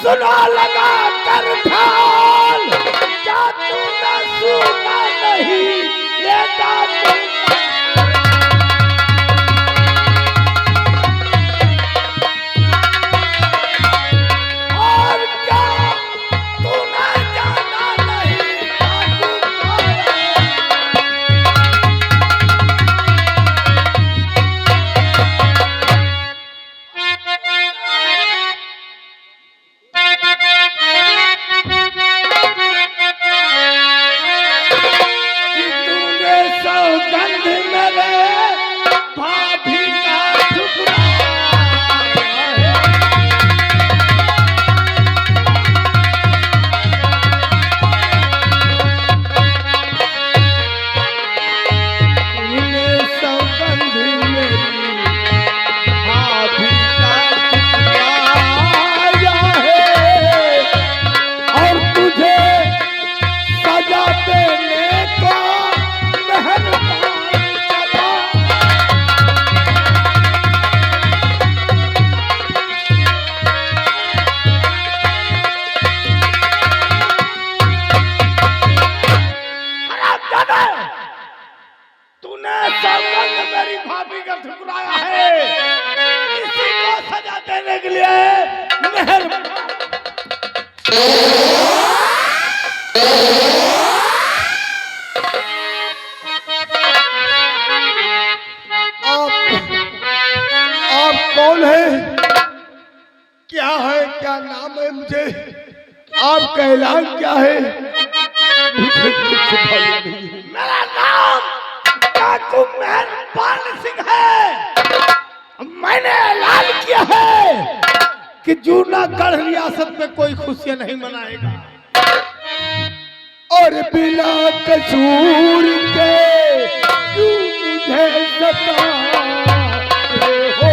सुना लगा कर ध्यान, क्या तूने सुना नहीं ये दातू और क्या तूने जाना नहीं सौगंध मेरे भाभी का तूने सौगंध मेरी भाभी का ठुकराया है और तुझे सजा देने को तूने सौगंध मेरी भाभी का ठुकराया है, इसी को सजा देने के लिए आप कौन है? क्या नाम है? मुझे आपका ऐलान क्या है? मुझे कुछ मालूम नहीं। मेरा नाम काकू मेहरबान सिंह है। मैंने ऐलान किया है कि जूनागढ़ रियासत में कोई खुशियां नहीं मनाएगा और बिना कसूर के क्यों मुझे सताते हो।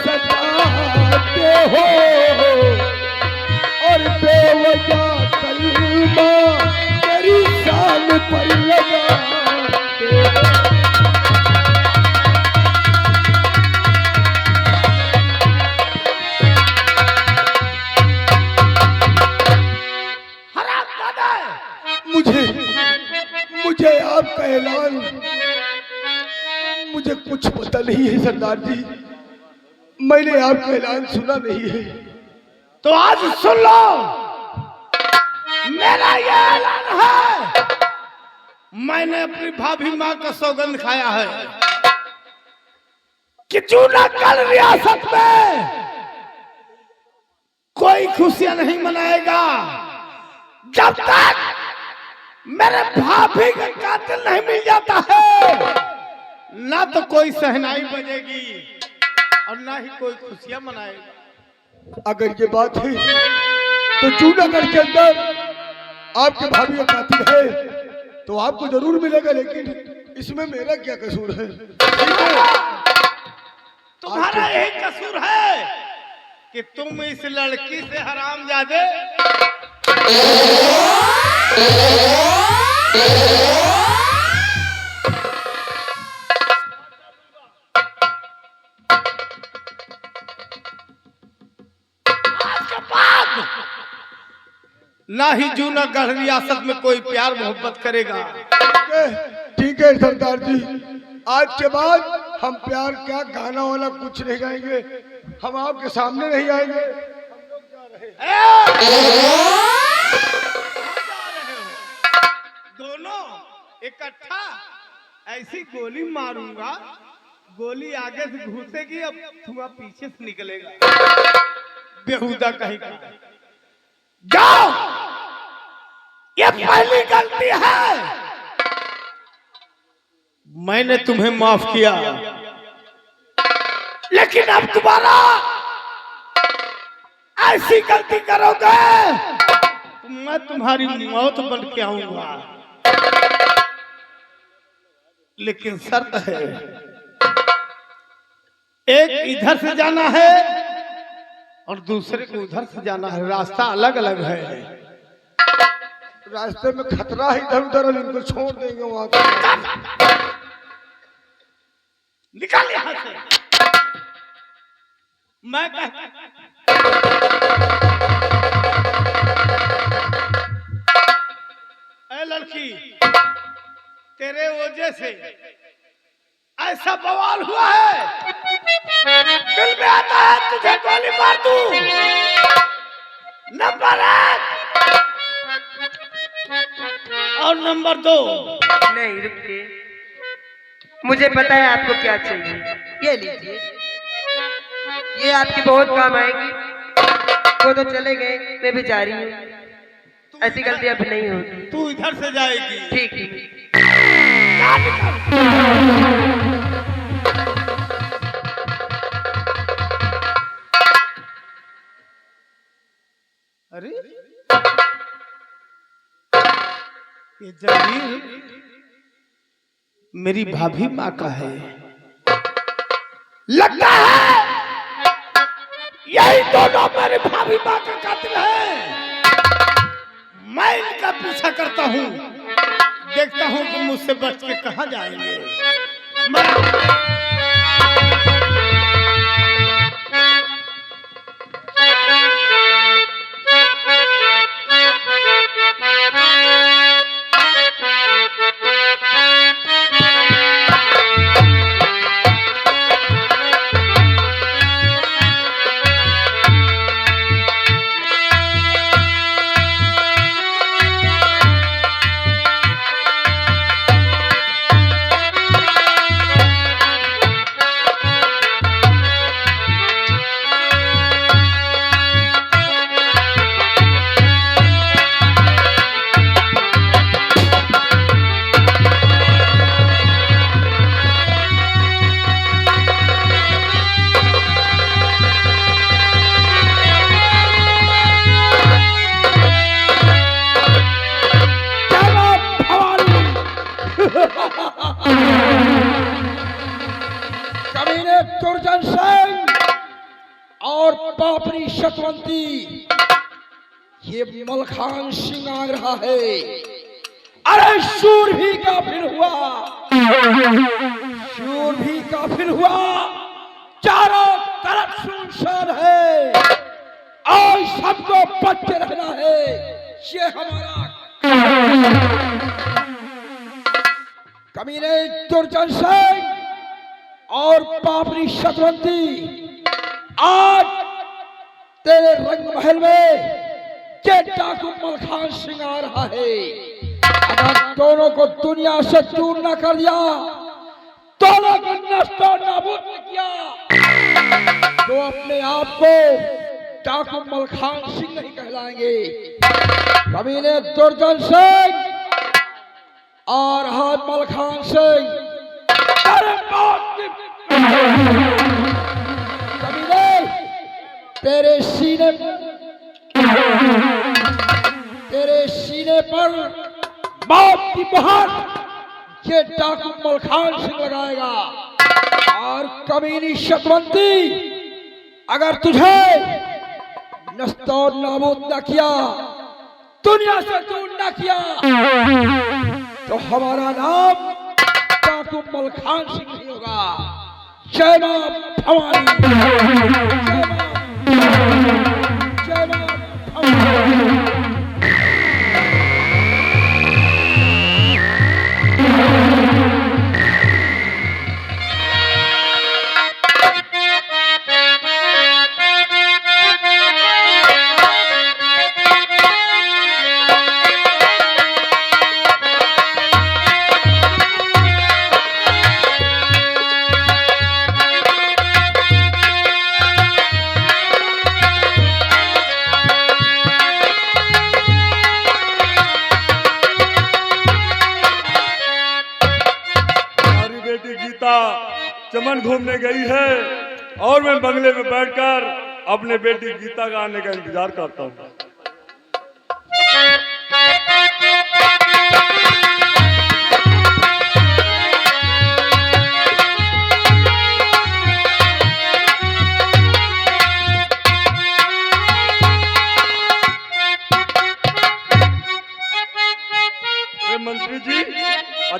सताते हो और बेवजह कलमा तेरी शान पर लगाते हो। हरामजादा, मुझे आपका ऐलान मुझे कुछ पता नहीं है सरदार जी, मैंने आपका ऐलान सुना नहीं है। तो आज सुन लो, मेरा ये ऐलान है। मैंने अपनी भाभी माँ का सौगंध खाया है कि जूनागढ़ रियासत में कोई खुशियां नहीं मनाएगा जब तक मेरे भाभी का कातिल नहीं मिल जाता है। ना तो कोई सहनाई बजेगी और ना ही कोई खुशियां मनाएगा। अगर ये बात है तो जूनागढ़ के अंदर आपके भाभी का कातिल है तो आपको जरूर मिलेगा, लेकिन इसमें मेरा क्या कसूर है? तुम्हारा यही कसूर है कि तुम इस लड़की से हरामजादे ना ही जूनागढ़ रियासत में कोई प्यार मोहब्बत करेगा। ठीक है सरदार जी, आज के बाद हम प्यार क्या गाना वाला कुछ नहीं गाएंगे, हम आपके सामने नहीं आएंगे। दोनों इकट्ठा ऐसी गोली मारूंगा, गोली आगे से घुसेगी, अब धुआं पीछे से निकलेगा। बेहुदा कहीं का जाओ, ये पहली गलती है। मैंने तुम्हें माफ किया, लेकिन अब दोबारा ऐसी गलती करोगे तो मैं तुम्हारी मौत बन के आऊंगा। लेकिन शर्त है, एक इधर से जाना है और दूसरे को उधर से जाना है, रास्ता अलग अलग है। रास्ते में खतरा है, इधर उधर इनको छोड़ देंगे वहां पे। निकाल यहां से। मैं ऐ लड़की, तेरे वजह से ऐसा बवाल हुआ है, दिल में आता है तुझे गोली मार दूं। नंबर 1 और नंबर 2। नहीं रुकिए, मुझे पता है आपको क्या चाहिए। ये लीजिए, ये आपकी बहुत काम आएगी। वो तो चले गए, मैं भी जा रही हूँ। ऐसी गलती अब नहीं होगी। तू इधर से जाएगी। ठीक है। अरे ये जंजीर मेरी भाभी माँ का है। लगता है यही दोनों मेरी भाभी माँ का कातिल है। मैं इनका पीछा करता हूँ, देखता हूँ कि मुझसे बच के कहाँ जाएंगे। कमीने दुर्जन सिंह और पापरी शतवंती, ये मलखान सिंह आ रहा है। अरे शूर भी काफिर हुआ, शूर भी काफिर हुआ। चारों तरफ सुनसान है और सबको बच के रहना है। ये हमारा कमीने दुर्जन सिंह और पापरी शतवंती, आज तेरे रंग महल में ये डाकू मलखान सिंह आ रहा है। अगर दोनों को दुनिया से दूर न कर दिया, दोनों को नष्ट और नाबूद न किया, तो अपने आप को डाकू मलखान सिंह नहीं कहलाएंगे। कमीने दुर्जन सिंह और हाथ मलखान सिंह, कमीने तेरे सीने पर मौत की मुहर ये डाकू मलखान सिंह लगाएगा। और कमीनी शतवंती, अगर तुझे नष्ट और नाबूद न किया, दुनिया से दूर न किया, तो हमारा नाम डाकू मलखान सिंह नहीं होगा। जय मां भवानी, जय मां भवानी। चमन घूमने गई है और मैं बंगले में बैठकर अपने बेटी गीता का आने का इंतजार करता हूँ।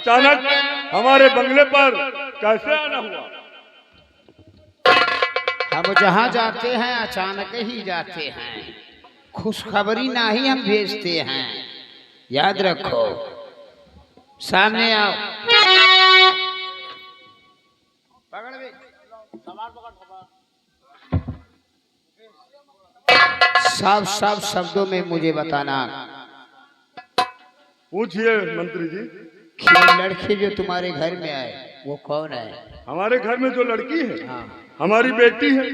अचानक हमारे बंगले पर कैसे आना हुआ? हम जहाँ जाते हैं अचानक ही जाते हैं, खुशखबरी ना ही हम भेजते हैं, याद रखो। सामने आओ। साफ साफ शब्दों में मुझे बताना, पूछिए मंत्री जी। कि लड़के जो तुम्हारे घर में आए वो कौन है? हमारे घर में जो लड़की है, हमारी बेटी है।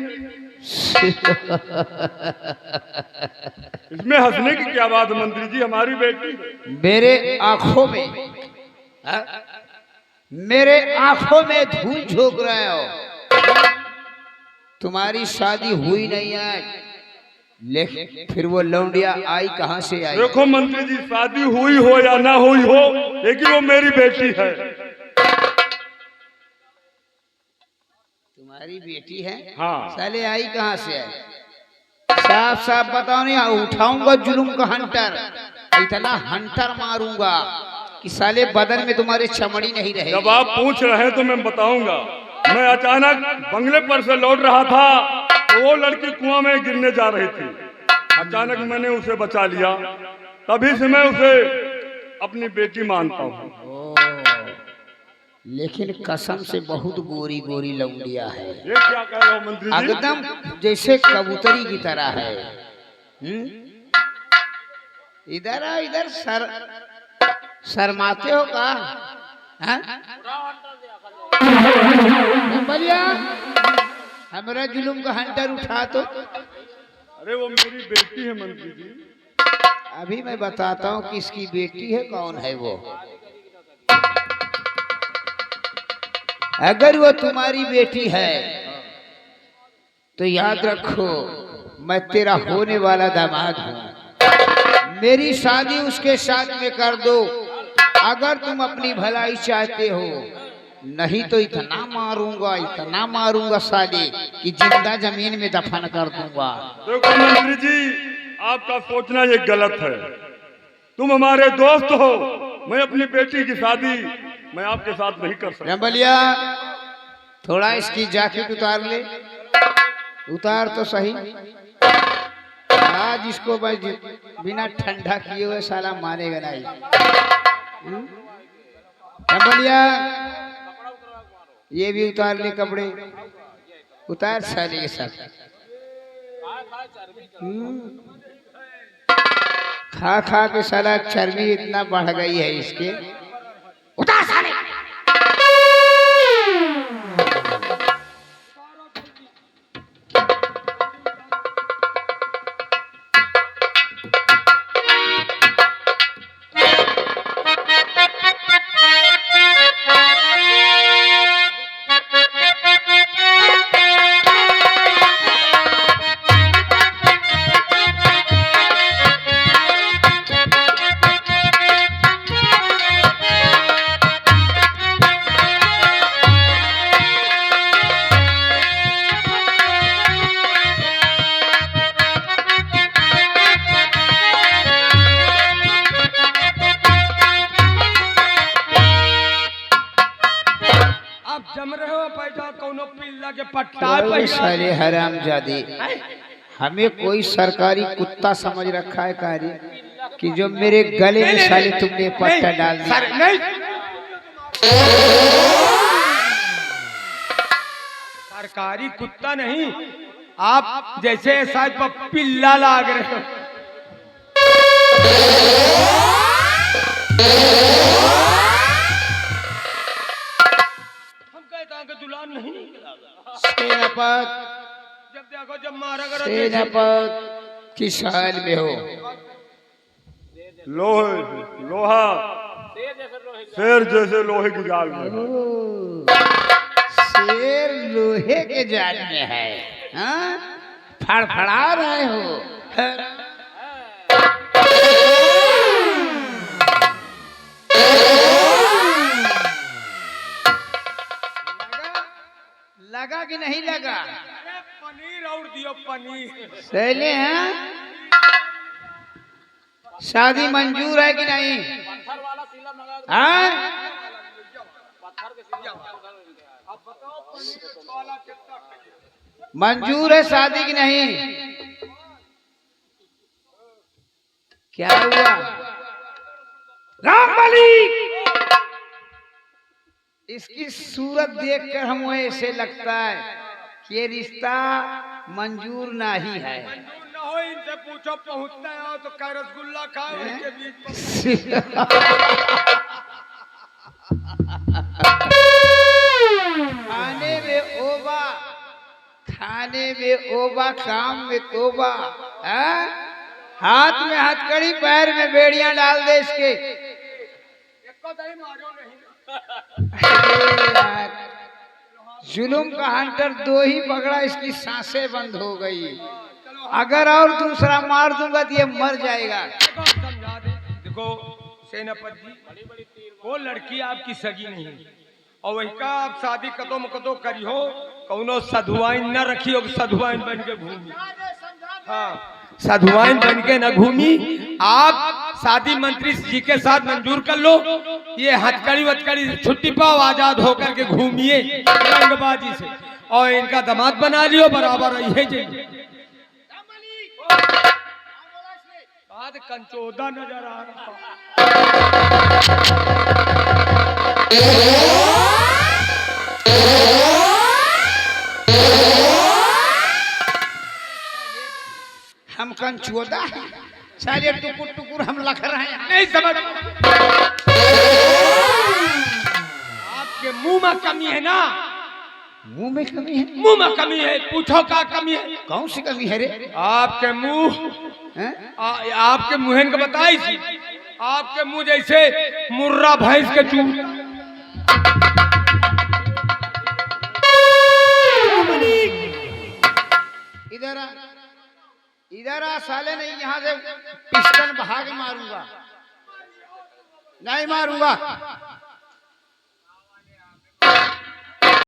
इसमें हंसने की क्या बात है मंत्री जी? हमारी बेटी है। मेरे आंखों में मेरे आंखों में धूल झोंक रहे हो। तुम्हारी शादी हुई नहीं आज, लेकिन फिर वो लौंडिया आई कहां से आई? देखो मंत्री जी, शादी हुई हो या ना हुई हो, लेकिन वो मेरी बेटी है। तुम्हारी बेटी है? हाँ। साले आई कहां से आई? साफ साफ बताओ। नहीं उठाऊंगा जुलूम का हंटर, इतना हंटर मारूंगा कि साले बदन में तुम्हारे चमड़ी नहीं रहेगी। जब आप पूछ रहे हैं तो मैं बताऊंगा। मैं अचानक बंगले पर से लौट रहा था तो वो लड़की कुआं में गिरने जा रही थी। अचानक मैंने उसे बचा लिया, तभी से मैं उसे अपनी बेटी मानता हूँ। लेकिन कसम से बहुत गोरी गोरी लौंडिया है। ये क्या कह रहे हो मंत्री जी? एकदम जैसे कबूतरी की तरह है। इधर आ, इधर शर्माते हो का? बलिया हमारा जुलूम का हंटर उठा तो। अरे वो मेरी बेटी है मंत्री जी। अभी मैं बताता हूँ कि इसकी बेटी है, कौन है वो। अगर वो तुम्हारी बेटी है तो याद रखो मैं तेरा होने वाला दामाद हूँ। मेरी शादी उसके साथ में कर दो अगर तुम अपनी भलाई चाहते हो, नहीं तो इतना मारूंगा साले कि जिंदा जमीन में दफन कर दूंगा। देखो मंत्री जी, आपका सोचना ये गलत है। तुम हमारे दोस्त हो, मैं अपनी बेटी की शादी मैं आपके साथ नहीं कर सकता। रंबलिया थोड़ा इसकी जैकेट उतार ले, उतार तो सही। आज इसको बिना ठंडा किए हुए साला मारेगा नहीं। रंबलिया ये भी उतार ले कपड़े, उतार साले के साथ। खा खा के साला चर्बी इतना बढ़ गई है इसके। उतार साले। साले हरामजादे, हमें कोई सरकारी कुत्ता समझ रखा है कार्य कि जो मेरे गले में साले तुमने पट्टा डाल दिया। सरकारी कुत्ता नहीं, आप जैसे शायद पिल्ला लाग रहे हो। हम कहते हैं कि दुलान नहीं सेनापत, जब देखो जब मारा करो। सेनापत किस हाल में हो? लोहा शेर जैसे लोहे की जाल में। शेर लोहे के जाल में है, हाँ? फड़फड़ा रहे हो। लगा कि नहीं लगा? अरे पनीर और दियो पनीर। सही हैं? शादी मंजूर है कि नहीं? हाँ? मंजूर है शादी की नहीं? क्या हुआ राम मालिक, इसकी सूरत देखकर हमें ऐसे लगता है कि ये रिश्ता मंजूर नहीं है। न हो इनसे पूछो, पहुंचते हो तो क्या रसगुल्ला खाओ इनके बीच खाने में ओबा, खाने में ओबा, काम में तोबा। हाथ में हथकड़ी, पैर में बेड़ियां डाल दे इसके। जुलुम का हंटर दो ही पकड़ा, इसकी सांसें बंद हो गई। अगर और दूसरा मार दूंगा तो ये मर जाएगा। देखो सेनापति जी, वो लड़की आपकी सगी नहीं है और वही का आप शादी कदो मकदो करी हो, कौनो सधुआइन न रखी हो, सधुआइन बन के घूमी। हाँ, साधुआइन बन के न घूमी। आप शादी मंत्री जी के साथ मंजूर कर लो, ये हथकड़ी वथकड़ी छुट्टी पाओ, आजाद होकर के घूमिए रंगबाजी से, और इनका दामाद बना लियो, बराबर रही जाइए। बाद कंचोदा नजर आ रहा। हम कंचुदा है, साले टुकुर टुकुर हम लख रहे हैं। नहीं समझ, आपके मुंह में कमी है ना? मुंह में कमी है? मुंह में कमी है, पूछो क्या कमी है? कौन सी कमी है रे? आपके मुंह, आपके मुहन को बताई थी, आपके मुंह जैसे मुर्रा भैंस के चूर। इधर आ, इधर आ साले, नहीं यहाँ से पिस्टन भाग मारूंगा। नहीं मारूंगा।